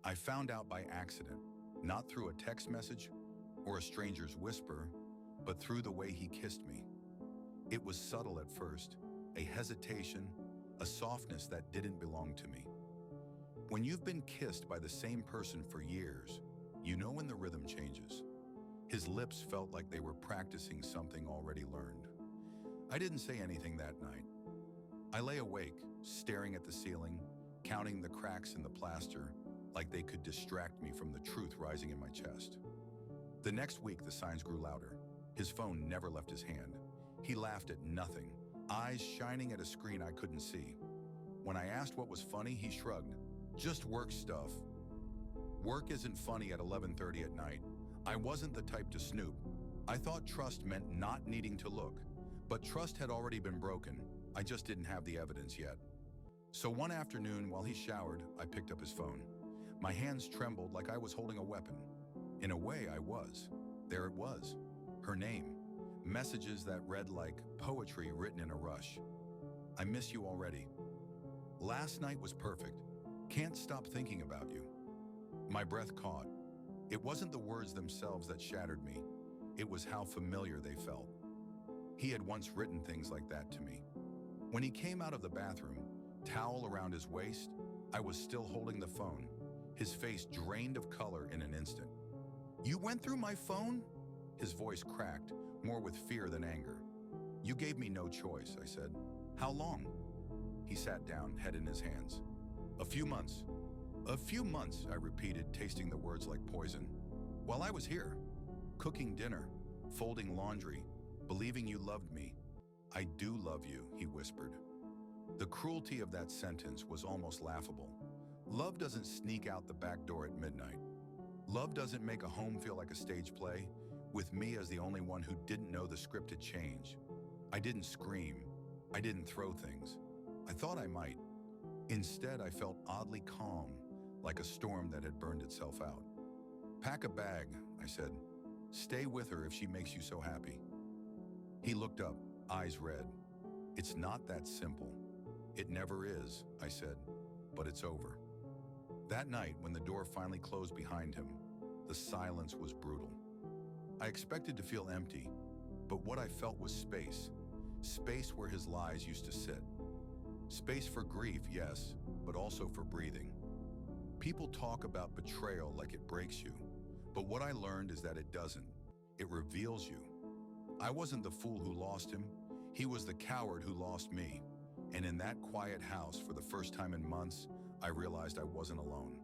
I found out by accident, not through a text message or a stranger's whisper, but through the way he kissed me. It was subtle at first, a hesitation, a softness that didn't belong to me. When you've been kissed by the same person for years, you know when the rhythm changes. His lips felt like they were practicing something already learned. I didn't say anything that night. I lay awake, staring at the ceiling, counting the cracks in the plaster, like they could distract me from the truth rising in my chest. The next week, the signs grew louder. His phone never left his hand. He laughed at nothing, eyes shining at a screen I couldn't see. When I asked what was funny, he shrugged. Just work stuff. Work isn't funny at 11:30 at night. I wasn't the type to snoop. I thought trust meant not needing to look, but trust had already been broken. I just didn't have the evidence yet. So one afternoon, while he showered, I picked up his phone. My hands trembled like I was holding a weapon. In a way, I was. There it was. Her name. Messages that read like poetry written in a rush. I miss you already. Last night was perfect. Can't stop thinking about you. My breath caught. It wasn't the words themselves that shattered me. It was how familiar they felt. He had once written things like that to me. When he came out of the bathroom, towel around his waist, I was still holding the phone, his face drained of color in an instant. You went through my phone? His voice cracked, more with fear than anger. You gave me no choice, I said. How long? He sat down, head in his hands. A few months. A few months, I repeated, tasting the words like poison. While I was here, cooking dinner, folding laundry, believing you loved me. I do love you, he whispered. The cruelty of that sentence was almost laughable. Love doesn't sneak out the back door at midnight. Love doesn't make a home feel like a stage play, with me as the only one who didn't know the script had changed. I didn't scream. I didn't throw things. I thought I might. Instead, I felt oddly calm, like a storm that had burned itself out. Pack a bag, I said. Stay with her if she makes you so happy. He looked up, eyes red. It's not that simple. It never is, I said, but it's over. That night, when the door finally closed behind him, the silence was brutal. I expected to feel empty, but what I felt was space. Space where his lies used to sit. Space for grief, yes, but also for breathing. People talk about betrayal like it breaks you, but what I learned is that it doesn't. It reveals you. I wasn't the fool who lost him. He was the coward who lost me. And in that quiet house, for the first time in months, I realized I wasn't alone.